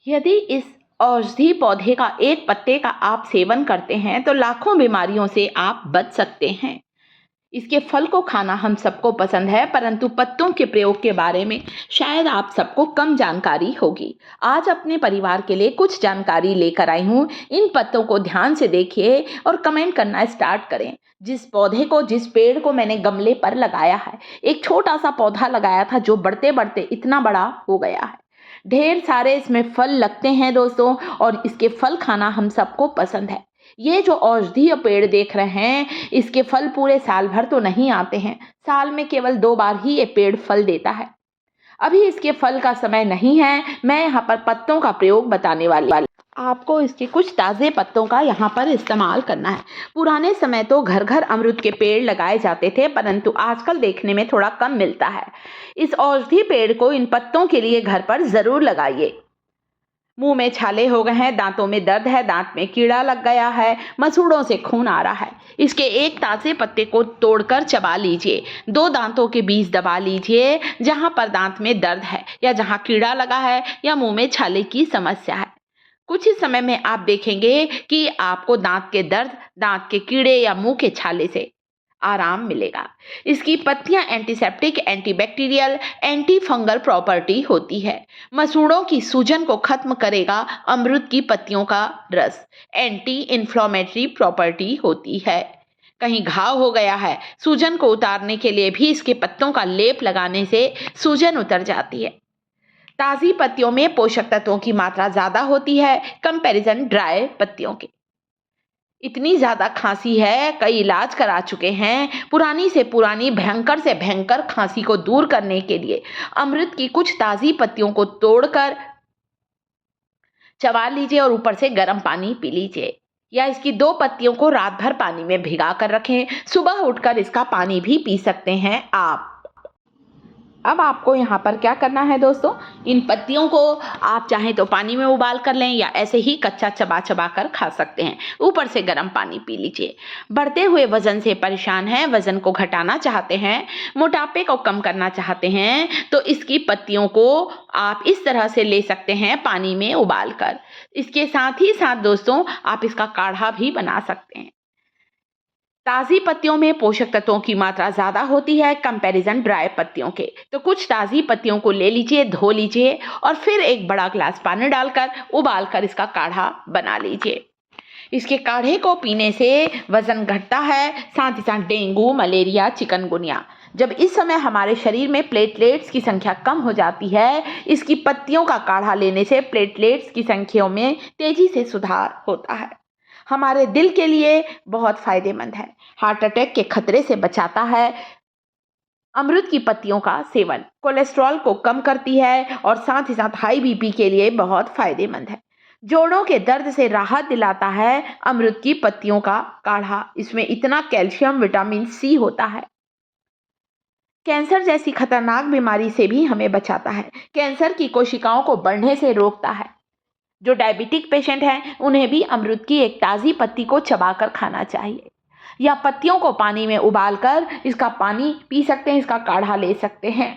यदि इस औषधि पौधे का एक पत्ते का आप सेवन करते हैं तो लाखों बीमारियों से आप बच सकते हैं। इसके फल को खाना हम सबको पसंद है, परंतु पत्तों के प्रयोग के बारे में शायद आप सबको कम जानकारी होगी। आज अपने परिवार के लिए कुछ जानकारी लेकर आई हूँ। इन पत्तों को ध्यान से देखिए और कमेंट करना स्टार्ट करें। जिस पौधे को, जिस पेड़ को मैंने गमले पर लगाया है, एक छोटा सा पौधा लगाया था जो बढ़ते बढ़ते इतना बड़ा हो गया है। ढेर सारे इसमें फल लगते हैं दोस्तों, और इसके फल खाना हम सबको पसंद है। ये जो औषधीय पेड़ देख रहे हैं, इसके फल पूरे साल भर तो नहीं आते हैं। साल में केवल 2 बार ही ये पेड़ फल देता है। अभी इसके फल का समय नहीं है। मैं यहाँ पर पत्तों का प्रयोग बताने वाली। आपको इसके कुछ ताज़े पत्तों का यहाँ पर इस्तेमाल करना है। पुराने समय तो घर घर अमरूद के पेड़ लगाए जाते थे, परंतु आजकल देखने में थोड़ा कम मिलता है। इस औषधि पेड़ को इन पत्तों के लिए घर पर ज़रूर लगाइए। मुंह में छाले हो गए हैं, दांतों में दर्द है, दांत में कीड़ा लग गया है, मसूड़ों से खून आ रहा है, इसके एक ताज़े पत्ते को तोड़कर चबा लीजिए। 2 दांतों के बीच दबा लीजिए जहां पर दांत में दर्द है या जहां कीड़ा लगा है या मुंह में छाले की समस्या है। कुछ ही समय में आप देखेंगे कि आपको दांत के दर्द, दांत के कीड़े या मुंह के छाले से आराम मिलेगा। इसकी पत्तियां antiseptic, antibacterial, anti fungal property होती है। मसूड़ों की सूजन को खत्म करेगा अमरूद की पत्तियों का रस। एंटी इन्फ्लेमेटरी प्रॉपर्टी होती है। कहीं घाव हो गया है, सूजन को उतारने के लिए भी इसके पत्तों का लेप लगाने से सूजन उतर जाती है। ताज़ी पत्तियों में पोषक तत्वों की मात्रा ज़्यादा होती है कंपैरिजन ड्राई पत्तियों के। इतनी ज़्यादा खांसी है, कई इलाज करा चुके हैं। पुरानी से पुरानी, भयंकर से भयंकर खांसी को दूर करने के लिए अमृत की कुछ ताज़ी पत्तियों को तोड़कर चबा लीजिए और ऊपर से गर्म पानी पी लीजिए, या इसकी 2 पत्तियों को रात भर पानी में भिगा कर रखें। सुबह उठकर इसका पानी भी पी सकते हैं आप। अब आपको यहाँ पर क्या करना है दोस्तों, इन पत्तियों को आप चाहें तो पानी में उबाल कर लें या ऐसे ही कच्चा चबा चबा कर खा सकते हैं। ऊपर से गर्म पानी पी लीजिए। बढ़ते हुए वजन से परेशान हैं, वजन को घटाना चाहते हैं, मोटापे को कम करना चाहते हैं, तो इसकी पत्तियों को आप इस तरह से ले सकते हैं पानी में उबाल कर। इसके साथ ही साथ दोस्तों आप इसका काढ़ा भी बना सकते हैं। ताज़ी पत्तियों में पोषक तत्वों की मात्रा ज़्यादा होती है कंपैरिजन ड्राई पत्तियों के। तो कुछ ताज़ी पत्तियों को ले लीजिए, धो लीजिए और फिर एक बड़ा ग्लास पानी डालकर उबालकर इसका काढ़ा बना लीजिए। इसके काढ़े को पीने से वजन घटता है, साथ ही साथ डेंगू, मलेरिया, चिकनगुनिया। जब इस समय हमारे शरीर में प्लेटलेट्स की संख्या कम हो जाती है, इसकी पत्तियों का काढ़ा लेने से प्लेटलेट्स की संख्या में तेजी से सुधार होता है। हमारे दिल के लिए बहुत फायदेमंद है, हार्ट अटैक के खतरे से बचाता है। अमरूद की पत्तियों का सेवन कोलेस्ट्रॉल को कम करती है और साथ ही साथ हाई बीपी के लिए बहुत फायदेमंद है। जोड़ों के दर्द से राहत दिलाता है अमरूद की पत्तियों का काढ़ा। इसमें इतना कैल्शियम, विटामिन सी होता है। कैंसर जैसी खतरनाक बीमारी से भी हमें बचाता है। कैंसर की कोशिकाओं को बढ़ने से रोकता है। जो डायबिटिक पेशेंट हैं उन्हें भी अमरूद की एक ताज़ी पत्ती को चबाकर खाना चाहिए, या पत्तियों को पानी में उबालकर इसका पानी पी सकते हैं, इसका काढ़ा ले सकते हैं।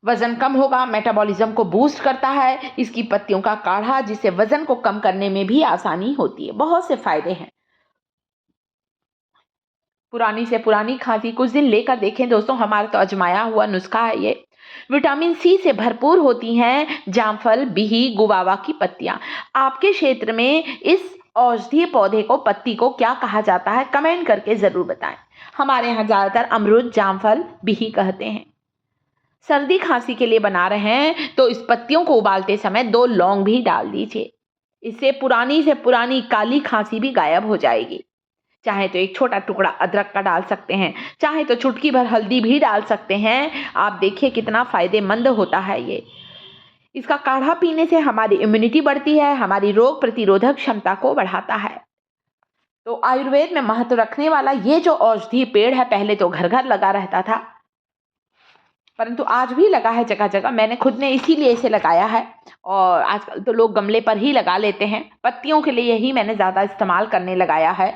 वजन कम होगा, मेटाबॉलिज्म को बूस्ट करता है इसकी पत्तियों का काढ़ा, जिससे वजन को कम करने में भी आसानी होती है। बहुत से फायदे हैं। पुरानी से पुरानी खांसी कुछ दिन लेकर देखें दोस्तों, हमारा तो आजमाया हुआ नुस्खा है ये। विटामिन सी से भरपूर होती हैं जामफल, बिही, गुआवा की पत्तियां। आपके क्षेत्र में इस औषधीय पौधे को, पत्ती को क्या कहा जाता है, कमेंट करके जरूर बताएं। हमारे यहाँ ज्यादातर अमरूद, जामफल, बिही कहते हैं। सर्दी खांसी के लिए बना रहे हैं तो इस पत्तियों को उबालते समय 2 लौंग भी डाल दीजिए। इससे पुरानी से पुरानी काली खांसी भी गायब हो जाएगी। चाहे तो एक छोटा टुकड़ा अदरक का डाल सकते हैं, चाहे तो चुटकी भर हल्दी भी डाल सकते हैं। आप देखिए कितना फायदेमंद होता है ये। इसका काढ़ा पीने से हमारी इम्यूनिटी बढ़ती है, हमारी रोग प्रतिरोधक क्षमता को बढ़ाता है। तो आयुर्वेद में महत्व रखने वाला ये जो औषधीय पेड़ है, पहले तो घर घर लगा रहता था, परंतु आज भी लगा है जगह जगह। मैंने खुद ने इसीलिए इसे लगाया है, और आजकल तो लोग गमले पर ही लगा लेते हैं। पत्तियों के लिए यही मैंने ज़्यादा इस्तेमाल करने लगाया है।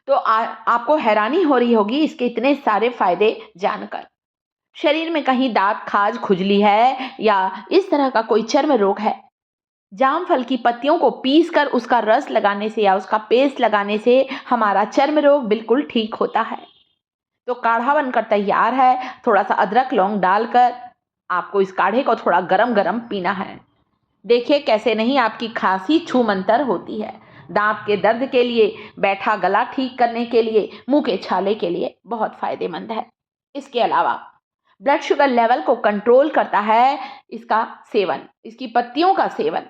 तो आपको हैरानी हो रही होगी इसके इतने सारे फायदे जानकर। शरीर में कहीं दांत, खाज, खुजली है या इस तरह का कोई चर्म रोग है, जामफल की पत्तियों को पीसकर उसका रस लगाने से या उसका पेस्ट लगाने से हमारा चर्म रोग बिल्कुल ठीक होता है। तो काढ़ा बनकर तैयार है। थोड़ा सा अदरक लौंग डालकर आपको इस काढ़े को थोड़ा गरम गरम पीना है। देखिए कैसे नहीं आपकी खांसी छूमंतर होती है। दांत के दर्द के लिए, बैठा गला ठीक करने के लिए, मुंह के छाले के लिए बहुत फायदेमंद है। इसके अलावा ब्लड शुगर लेवल को कंट्रोल करता है इसका सेवन, इसकी पत्तियों का सेवन।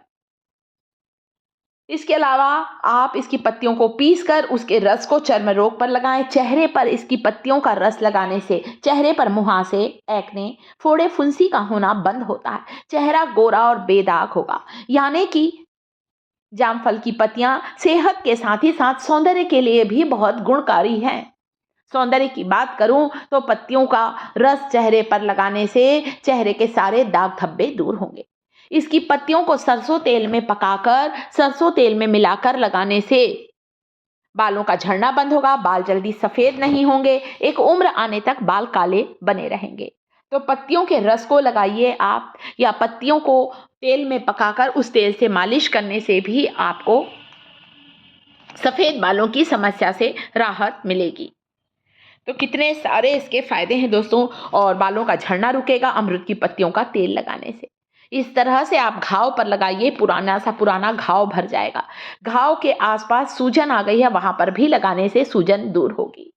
इसके अलावा आप इसकी पत्तियों को पीसकर उसके रस को चर्म रोग पर लगाएं। चेहरे पर इसकी पत्तियों का रस लगाने से चेहरे पर मुहासे, एक्ने, फोड़े, फुंसी का होना बंद होता है। चेहरा गोरा और बेदाग होगा। यानी कि जामफल की पत्तियां सेहत के साथ ही साथ सौंदर्य के लिए भी बहुत गुणकारी हैं। सौंदर्य की बात करूं तो पत्तियों का रस चेहरे पर लगाने से चेहरे के सारे दाग धब्बे दूर होंगे। इसकी पत्तियों को सरसों तेल में पकाकर सरसों तेल में मिलाकर लगाने से बालों का झड़ना बंद होगा, बाल जल्दी सफेद नहीं होंगे, एक उम्र आने तक बाल काले बने रहेंगे। तो पत्तियों के रस को लगाइए आप, या पत्तियों को तेल में पकाकर उस तेल से मालिश करने से भी आपको सफेद बालों की समस्या से राहत मिलेगी। तो कितने सारे इसके फायदे हैं दोस्तों। और बालों का झड़ना रुकेगा अमरूद की पत्तियों का तेल लगाने से। इस तरह से आप घाव पर लगाइए, पुराना घाव भर जाएगा। घाव के आसपास सूजन आ गई है, वहां पर भी लगाने से सूजन दूर होगी।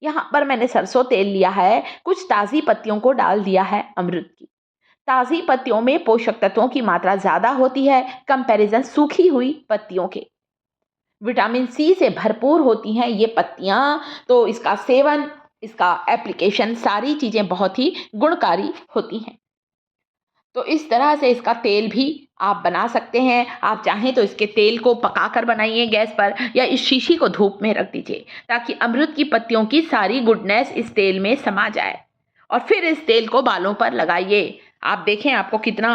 यहाँ पर मैंने सरसों तेल लिया है, कुछ ताज़ी पत्तियों को डाल दिया है अमरूद की। ताज़ी पत्तियों में पोषक तत्वों की मात्रा ज़्यादा होती है कंपैरिजन सूखी हुई पत्तियों के। विटामिन सी से भरपूर होती हैं ये पत्तियां। तो इसका सेवन, इसका एप्लीकेशन, सारी चीज़ें बहुत ही गुणकारी होती हैं। तो इस तरह से इसका तेल भी आप बना सकते हैं। आप चाहें तो इसके तेल को पकाकर बनाइए गैस पर, या इस शीशी को धूप में रख दीजिए ताकि अमरूद की पत्तियों की सारी गुडनेस इस तेल में समा जाए। और फिर इस तेल को बालों पर लगाइए। आप देखें आपको कितना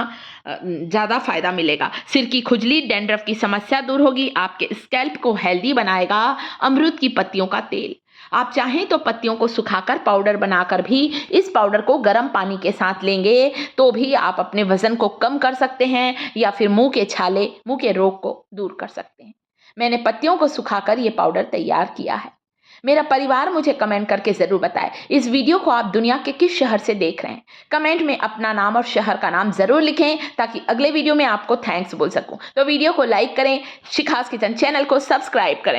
ज़्यादा फायदा मिलेगा। सिर की खुजली, डैंड्रफ की समस्या दूर होगी। आपके स्कैल्प को हेल्दी बनाएगा अमरूद की पत्तियों का तेल। आप चाहें तो पत्तियों को सुखाकर पाउडर बनाकर भी इस पाउडर को गर्म पानी के साथ लेंगे तो भी आप अपने वजन को कम कर सकते हैं, या फिर मुंह के छाले, मुंह के रोग को दूर कर सकते हैं। मैंने पत्तियों को सुखाकर ये पाउडर तैयार किया है। मेरा परिवार मुझे कमेंट करके ज़रूर बताए इस वीडियो को आप दुनिया के किस शहर से देख रहे हैं। कमेंट में अपना नाम और शहर का नाम ज़रूर लिखें ताकि अगले वीडियो में आपको थैंक्स बोल सकूं। तो वीडियो को लाइक करें, शिखास किचन चैनल को सब्सक्राइब करें।